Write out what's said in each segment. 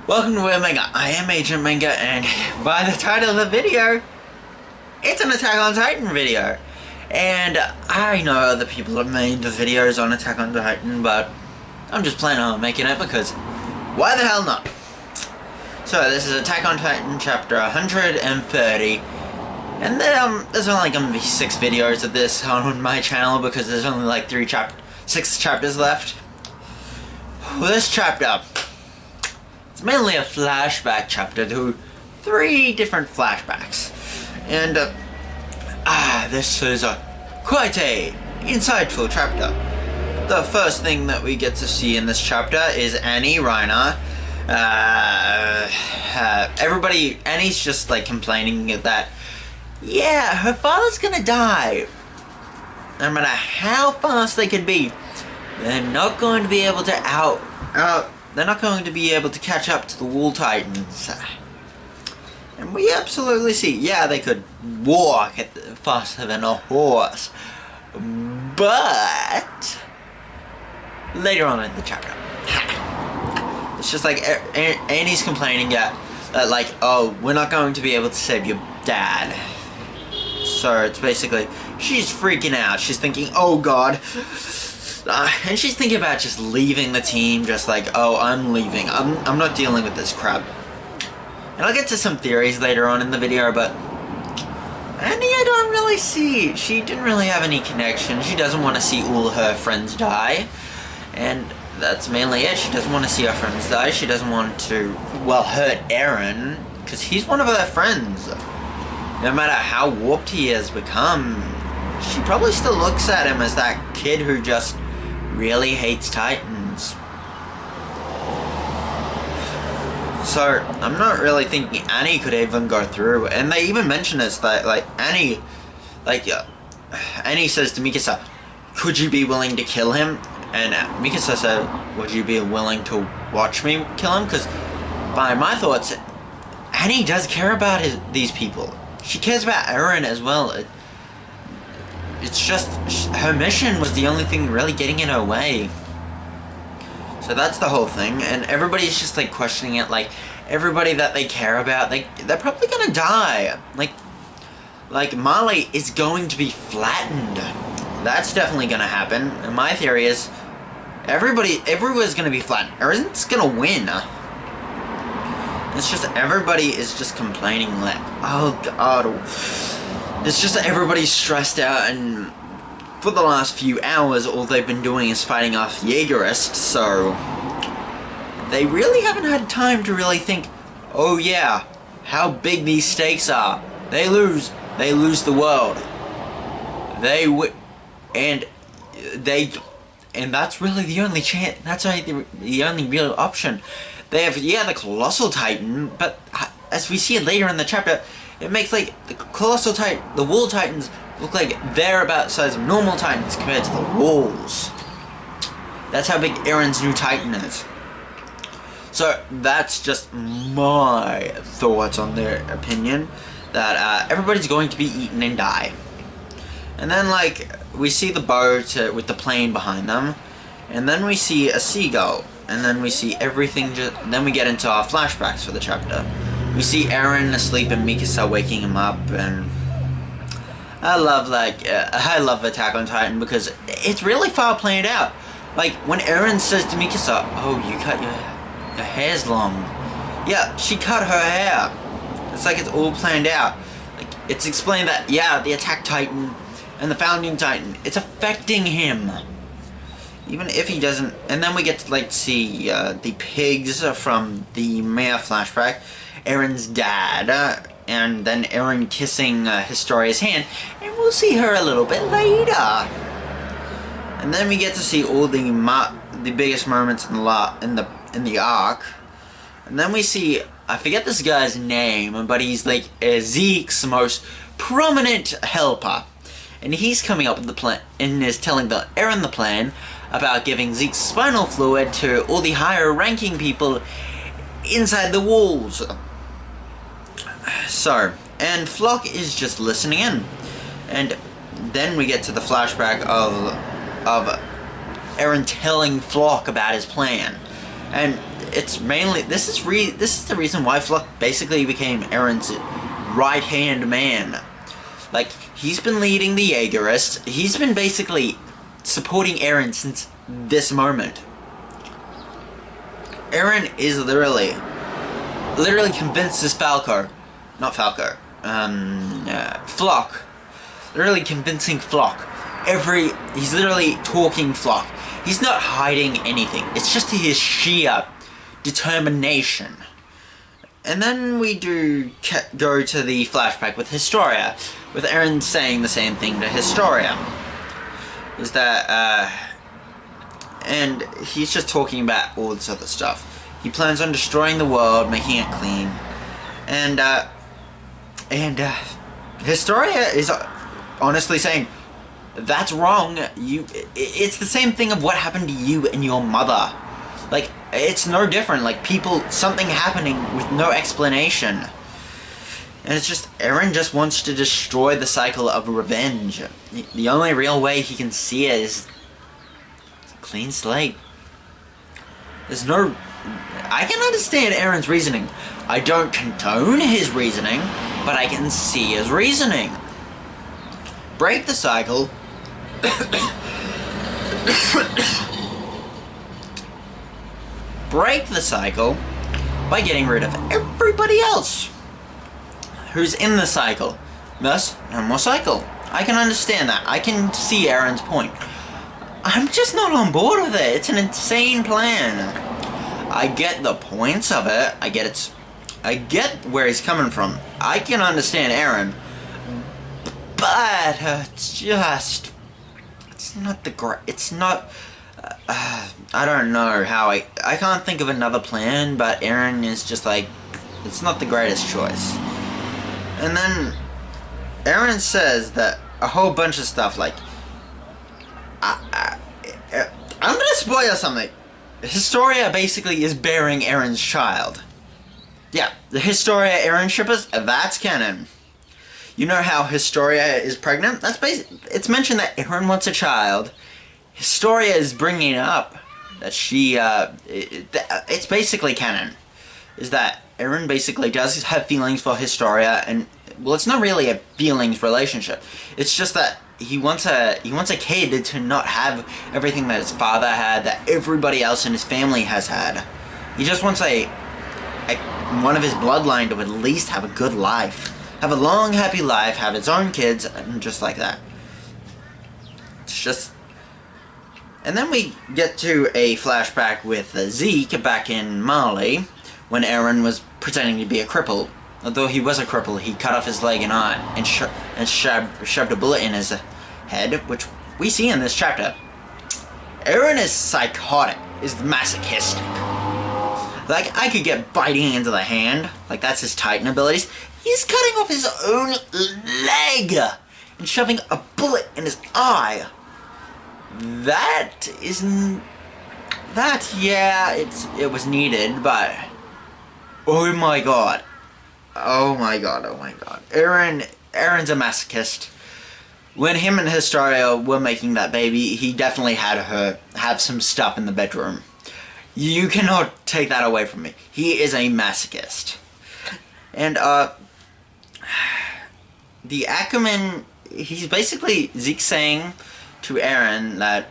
Welcome to Manga. I am Agent Manga, and by the title of the video, it's an Attack on Titan video. And I know other people have made the videos on Attack on Titan, but I'm just planning on making it because why the hell not? So this is Attack on Titan chapter 130, and there's only going to be 6 videos of this on my channel because there's only like 6 chapters left. This chapter, it's mainly a flashback chapter to 3 different flashbacks, and this is quite a insightful chapter. The first thing that we get to see in this chapter is Annie, Reiner. Annie's just like complaining that, yeah, her father's gonna die. No matter how fast they could be, they're not going to be able to they're not going to be able to catch up to the Wall Titans. And we absolutely see, yeah, they could walk faster than a horse, but later on in the chapter, it's just like Annie's complaining that like, oh, we're not going to be able to save your dad. So it's basically, she's freaking out. She's thinking, oh god. And she's thinking about just leaving the team, just like, oh, I'm leaving. I'm not dealing with this crap. And I'll get to some theories later on in the video, but Annie, I don't really see. She didn't really have any connection. She doesn't want to see all her friends die. And that's mainly it. She doesn't want to see her friends die. She doesn't want to, well, hurt Eren, because he's one of her friends. No matter how warped he has become, she probably still looks at him as that kid who just really hates Titans. So, I'm not really thinking Annie could even go through. And they even mention this, that, like, Annie says to Mikasa, could you be willing to kill him? And Mikasa said, would you be willing to watch me kill him? Because, by my thoughts, Annie does care about these people. She cares about Eren as well. It's just, her mission was the only thing really getting in her way. So that's the whole thing, and everybody's just like questioning it, like, everybody that they care about, they're probably gonna die. Like Marley is going to be flattened. That's definitely gonna happen, and my theory is, everyone's gonna be flattened. Eren's gonna win. It's just, everybody is just complaining like, oh god. It's just that everybody's stressed out, and for the last few hours, all they've been doing is fighting off Jaegerists, so they really haven't had time to really think, oh yeah, how big these stakes are. They lose the world. And that's really the only chance. That's the only real option. They have, yeah, the Colossal Titan, but as we see it later in the chapter, it makes like the Colossal Titan, the Wall Titans, look like they're about the size of normal Titans compared to the Walls. That's how big Eren's new Titan is. So that's just my thoughts on their opinion, that everybody's going to be eaten and die. And then like, we see the boat with the plane behind them, and then we see a seagull, and then we see everything, then we get into our flashbacks for the chapter. We see Eren asleep and Mikasa waking him up, and I love Attack on Titan because it's really far planned out. Like, when Eren says to Mikasa, oh, you cut your hair's long. Yeah, she cut her hair. It's like it's all planned out. Like, it's explained that, yeah, the Attack Titan and the Founding Titan, it's affecting him. Even if he doesn't, and then we get to like see the pigs from the Maya flashback, Eren's dad, and then Eren kissing Historia's hand, and we'll see her a little bit later. And then we get to see all the biggest moments in the arc, and then we see, I forget this guy's name, but he's like Zeke's most prominent helper, and he's coming up with the plan and is telling Eren the plan about giving Zeke's spinal fluid to all the higher ranking people inside the walls. So, and Flock is just listening in, and then we get to the flashback of Eren telling Flock about his plan, and it's mainly this is the reason why Flock basically became Aaron's right-hand man. Like, he's been leading the Jaegerists. He's been basically supporting Aaron since this moment. Aaron is literally convinces Flock, literally convincing Flock. He's literally talking Flock. He's not hiding anything. It's just his sheer determination. And then we do go to the flashback with Historia, with Aaron saying the same thing to Historia. Is that, and he's just talking about all this other stuff. He plans on destroying the world, making it clean. And Historia is honestly saying, that's wrong. It's the same thing of what happened to you and your mother. Like, it's no different. Like, something happening with no explanation. And it's just, Aaron just wants to destroy the cycle of revenge. The only real way he can see it is a clean slate. I can understand Aaron's reasoning. I don't condone his reasoning, but I can see his reasoning. Break the cycle. Break the cycle by getting rid of everybody else who's in the cycle. Thus, no more cycle. I can understand that. I can see Aaron's point. I'm just not on board with it. It's an insane plan. I get the points of it. I get where he's coming from. I can understand Aaron. But it's not I don't know how I can't think of another plan, but Aaron is just like, it's not the greatest choice. And then Aaron says that a whole bunch of stuff, like, I'm gonna spoil something. Historia basically is bearing Aaron's child. Yeah, the Historia Aaron shippers, that's canon. You know how Historia is pregnant? It's mentioned that Aaron wants a child. Historia is bringing up that it's basically canon. Is that Aaron basically does have feelings for Historia, and, well, it's not really a feelings relationship. It's just that he wants a kid to not have everything that his father had, that everybody else in his family has had. He just wants one of his bloodline to at least have a good life. Have a long, happy life, have its own kids, and just like that. It's just... And then we get to a flashback with Zeke back in Mali, when Aaron was pretending to be a cripple. Although he was a cripple, he cut off his leg and arm and shoved a bullet in his head, which we see in this chapter. Aaron is psychotic, is masochistic. Like, I could get biting into the hand, like that's his Titan abilities. He's cutting off his own leg and shoving a bullet in his eye. Yeah, it was needed, but oh my god. Aaron's a masochist. When him and Historia were making that baby, he definitely had her have some stuff in the bedroom. You cannot take that away from me. He is a masochist. And, the Ackerman, he's basically, Zeke saying to Aaron that,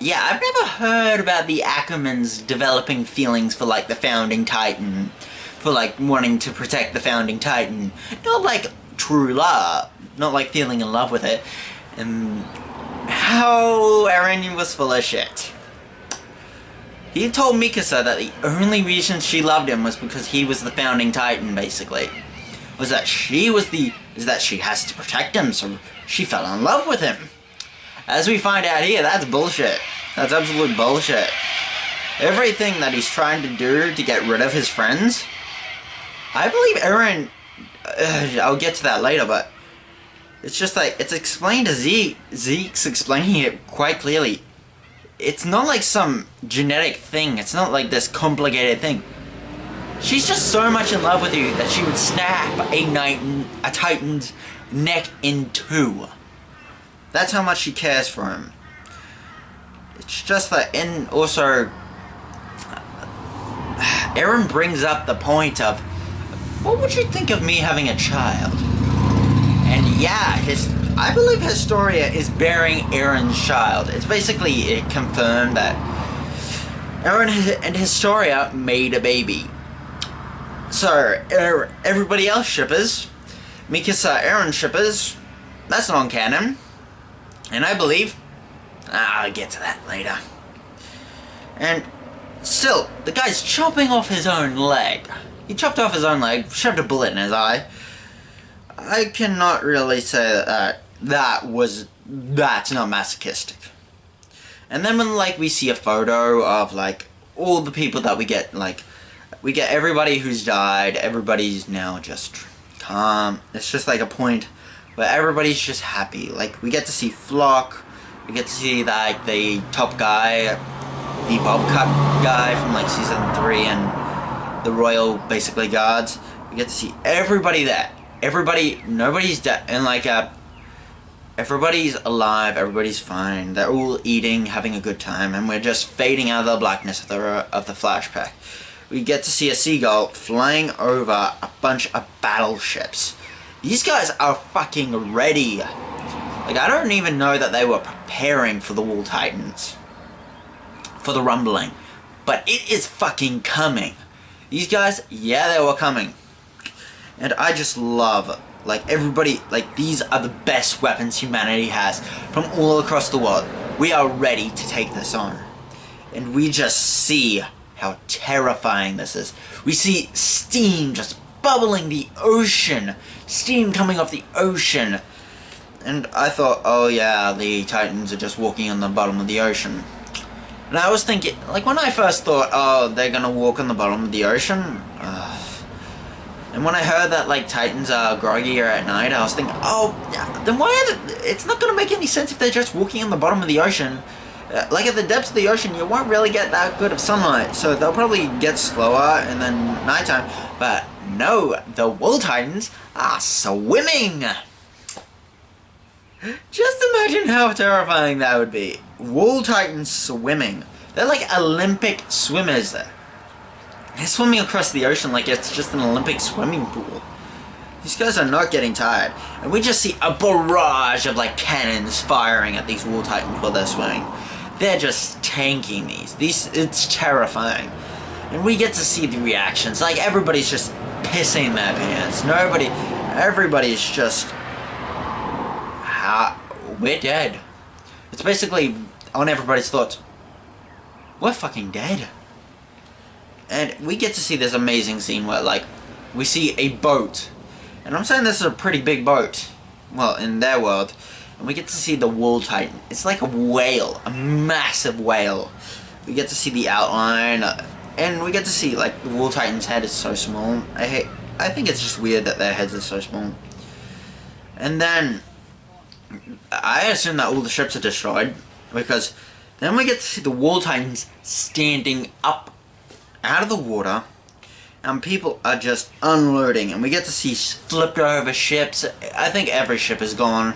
yeah, I've never heard about the Ackermans developing feelings for, like, the Founding Titan, for, like, wanting to protect the Founding Titan. Not like true love, not like feeling in love with it. And how Aaron was full of shit. He told Mikasa that the only reason she loved him was because he was the Founding Titan, basically. Was that she has to protect him, so she fell in love with him. As we find out here, that's bullshit. That's absolute bullshit. Everything that he's trying to do to get rid of his friends, I believe Aaron, I'll get to that later, but it's just like, it's explained to Zeke. Zeke's explaining it quite clearly. It's not like some genetic thing. It's not like this complicated thing. She's just so much in love with you that she would snap a Titan's neck in two. That's how much she cares for him. It's just that, and also, Eren brings up the point of, what would you think of me having a child? And yeah, I believe Historia is bearing Eren's child. It's basically confirmed that Eren and Historia made a baby. So, everybody else shippers, Mikasa Eren shippers, that's non-canon. And I believe, I'll get to that later. And still, the guy's chopping off his own leg. He chopped off his own leg, shoved a bullet in his eye. I cannot really say that that's not masochistic. And then when, like, we see a photo of, like, all the people that we get everybody who's died, everybody's now just calm. It's just like a point where everybody's just happy. Like, we get to see Flock, we get to see, like, the top guy, the bob cut guy from, like, season 3 and the royal, basically, guards. We get to see everybody there. Everybody, nobody's dead, and, like, everybody's alive, everybody's fine, they're all eating, having a good time, and we're just fading out of the blackness of the flashback. We get to see a seagull flying over a bunch of battleships. These guys are fucking ready. Like, I don't even know that they were preparing for the Wall Titans. For the rumbling. But it is fucking coming. These guys, yeah, they were coming. And I just love, like, everybody, like, these are the best weapons humanity has from all across the world. We are ready to take this on. And we just see how terrifying this is. We see steam just bubbling the ocean. Steam coming off the ocean. And I thought, oh yeah, the Titans are just walking on the bottom of the ocean. And I was thinking, like, when I first thought, oh, they're gonna walk on the bottom of the ocean, and when I heard that, like, Titans are groggier at night, I was thinking, oh, yeah, then why are they, it's not gonna make any sense if they're just walking on the bottom of the ocean. Like, at the depths of the ocean, you won't really get that good of sunlight, so they'll probably get slower and then nighttime. But no, the Wall Titans are swimming! Just imagine how terrifying that would be. Wall Titans swimming. They're like Olympic swimmers. They're swimming across the ocean like it's just an Olympic swimming pool. These guys are not getting tired. And we just see a barrage of, like, cannons firing at these Wall Titans while they're swimming. They're just tanking these. It's terrifying. And we get to see the reactions. Like, everybody's just pissing their pants. Everybody's just... we're dead. It's basically on everybody's thoughts. We're fucking dead. And we get to see this amazing scene where, like, we see a boat. And I'm saying this is a pretty big boat. Well, in their world. And we get to see the Wall Titan. It's like a whale. A massive whale. We get to see the outline. And we get to see, like, the Wall Titan's head is so small. I think it's just weird that their heads are so small. And then I assume that all the ships are destroyed. Because then we get to see the Wall Titans standing up out of the water, and people are just unloading, and we get to see flipped over ships. I think every ship is gone,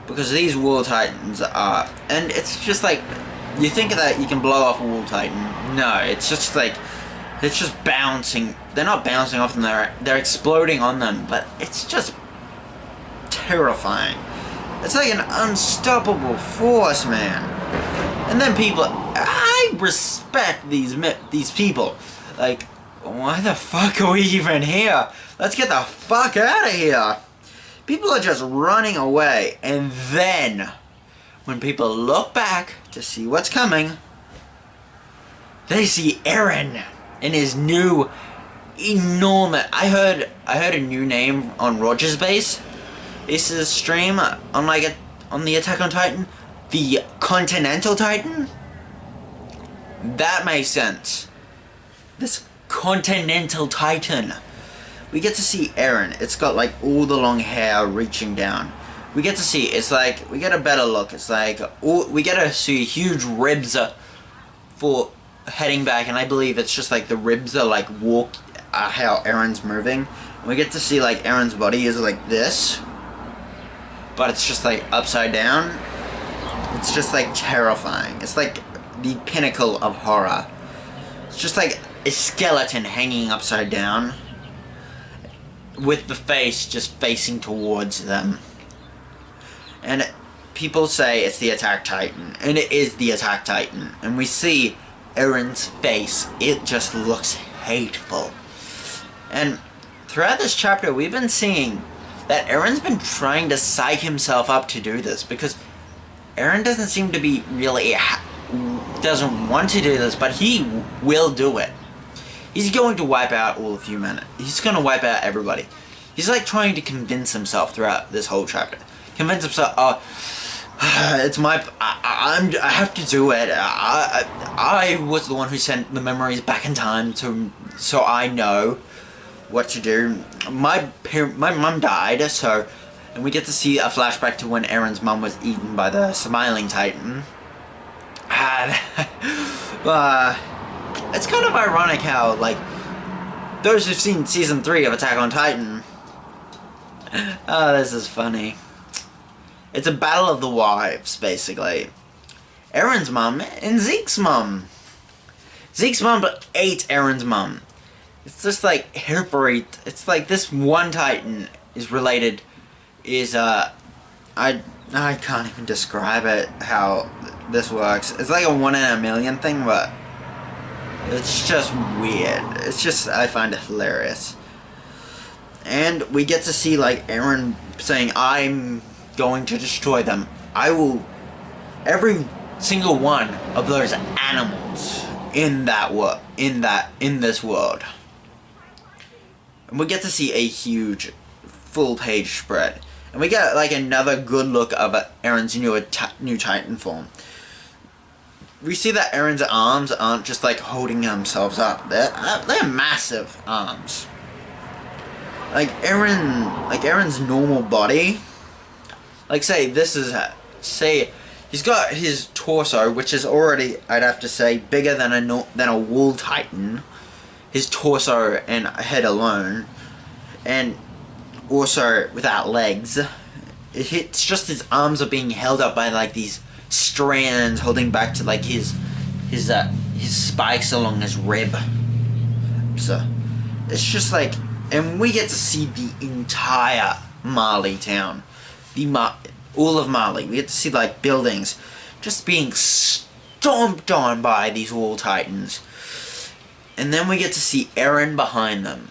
because these Wall Titans are, and it's just like, you think that you can blow off a Wall Titan. No, it's just like, it's just bouncing. They're not bouncing off them, they're exploding on them, but it's just terrifying. It's like an unstoppable force, man. And then people, I respect these people. Like, why the fuck are we even here? Let's get the fuck out of here. People are just running away. And then, when people look back to see what's coming, they see Eren in his new enormous... I heard a new name on Roger's base. This is a stream on, like, on the Attack on Titan. The Continental Titan? That makes sense. This Continental Titan. We get to see Eren. It's got, like, all the long hair reaching down. We get to see, it's like, we get a better look. It's like, we get to see huge ribs for heading back, and I believe it's just like the ribs are like how Eren's moving. And we get to see, like, Eren's body is like this, but it's just like upside down. It's just like terrifying. It's like the pinnacle of horror. It's just like a skeleton hanging upside down, with the face just facing towards them. And people say it's the Attack Titan, and it is the Attack Titan. And we see Eren's face, it just looks hateful. And throughout this chapter, we've been seeing that Eren's been trying to psych himself up to do this, because Eren doesn't seem to be really, doesn't want to do this, but he will do it. He's going to wipe out all of humanity. He's going to wipe out everybody. He's like trying to convince himself throughout this whole chapter. Convince himself, oh, it's my, I have to do it. I was the one who sent the memories back in time so I know what to do. My mum died, so, and we get to see a flashback to when Eren's mum was eaten by the Smiling Titan. It's kind of ironic how, like, those who've seen Season 3 of Attack on Titan, oh, this is funny. It's a battle of the wives, basically. Eren's mum and Zeke's mum. Zeke's mum ate Eren's mum. It's just like it's like this one Titan is related, I can't even describe it, how this works. It's like a 1 in a million thing, but it's just weird. It's just, I find it hilarious. And we get to see, like, Eren saying, I'm going to destroy them. I will, every single one of those animals in this world. And we get to see a huge full page spread. And we get like another good look of Eren's new Titan form. We see that Eren's arms aren't just like holding themselves up. They're massive arms. Like Eren's normal body. Like say he's got his torso, which is already, I'd have to say, bigger than a Wool Titan. His torso and head alone, and also without legs. It's just his arms are being held up by like these strands holding back to like his spikes along his rib. So it's just like, and we get to see the entire Marley town, all of Marley. We get to see like buildings just being stomped on by these Wool Titans. And then we get to see Eren behind them.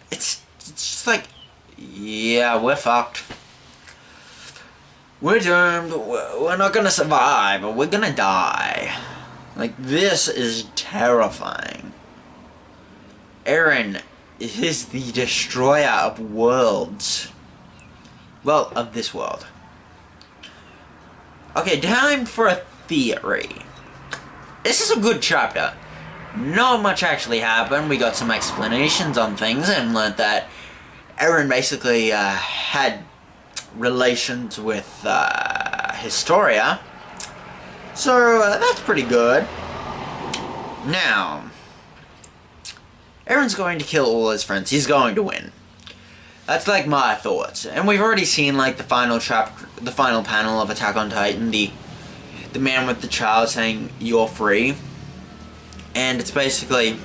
It's just like, yeah, we're fucked. We're doomed. We're not gonna survive. We're gonna die. Like, this is terrifying. Eren is the destroyer of worlds. Well, of this world. Okay, time for a theory. This is a good chapter. Not much actually happened. We got some explanations on things and learned that Eren basically had relations with Historia. So that's pretty good. Now, Eren's going to kill all his friends. He's going to win. That's like my thoughts. And we've already seen like the final chapter, the final panel of Attack on Titan, the man with the child saying, "You're free." And it's basically,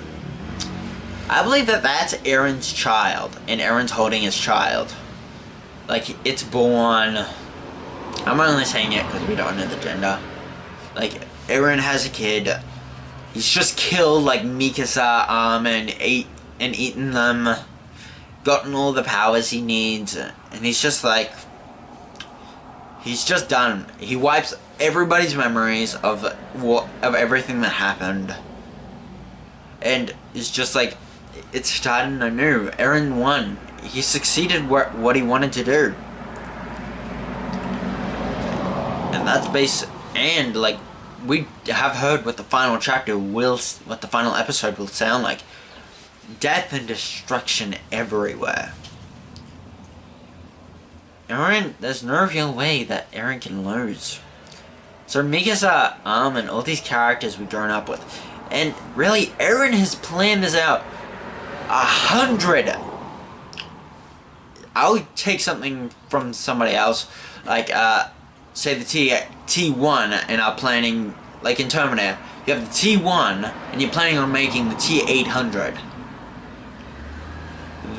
I believe that that's Eren's child, and Eren's holding his child. Like, it's born, I'm only saying it because we don't know the gender. Like, Eren has a kid. He's just killed, like, Mikasa, and eaten them. Gotten all the powers he needs. And he's just like, he's just done. He wipes everybody's memories of everything that happened. And it's just like, it's starting anew. Eren won. He succeeded what he wanted to do. And that's and like, we have heard what the final chapter what the final episode will sound like. Death and destruction everywhere. Eren, there's no real way that Eren can lose. So Mikasa, and all these characters we've grown up with. And really, Eren has planned this out 100. I'll take something from somebody else, like, say the T1, and are planning like in Terminator, you have the T1, and you're planning on making the T800.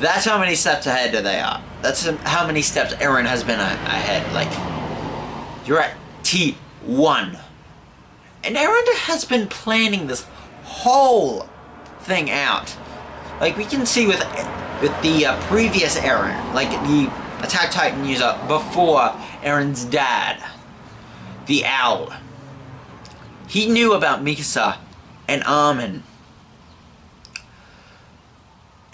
That's how many steps ahead they are. That's how many steps Eren has been ahead. Like, you're at T1. And Eren has been planning this whole thing out. Like, we can see with the previous Eren, like the Attack Titan user before Eren's dad, the Owl. He knew about Mikasa and Armin.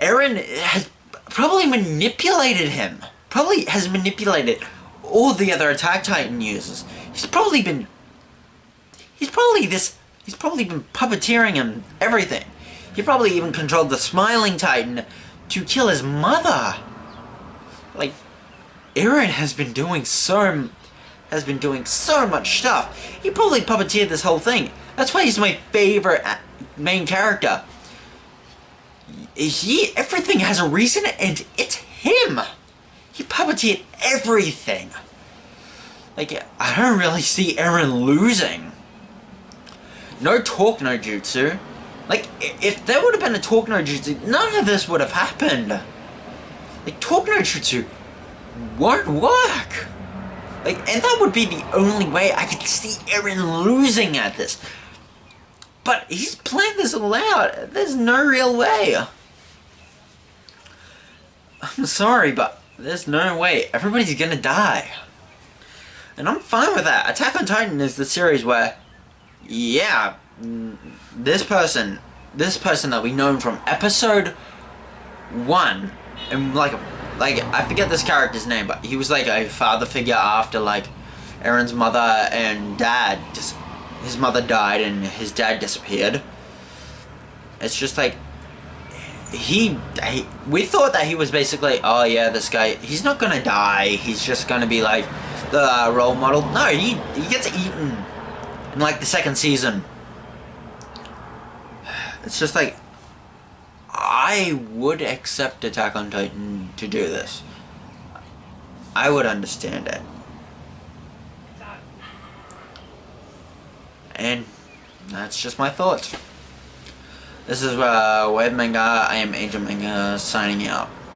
Eren has probably manipulated him. Probably has manipulated all the other Attack Titan users. He's probably been puppeteering him, everything. He probably even controlled the Smiling Titan to kill his mother. Like, Eren has been doing so much stuff. He probably puppeteered this whole thing. That's why he's my favorite main character. Everything has a reason, and it's him. He puppeteered everything. Like, I don't really see Eren losing. No talk no jutsu. Like, if there would have been a talk no jutsu, none of this would have happened. Like, talk no jutsu won't work. Like, and that would be the only way I could see Eren losing at this. But he's planned this all out. There's no real way. I'm sorry, but there's no way. Everybody's gonna die. And I'm fine with that. Attack on Titan is the series where, yeah, this person that we know from episode 1, and like I forget this character's name, but he was like a father figure after like Eren's mother and dad. Just his mother died and his dad disappeared. It's just like we thought that he was basically, oh yeah, this guy, he's not gonna die. He's just gonna be like the role model. No, he gets eaten in like the second season. It's just like, I would accept Attack on Titan to do this. I would understand it. And that's just my thoughts. This is Web Manga. I am Angel Manga signing out.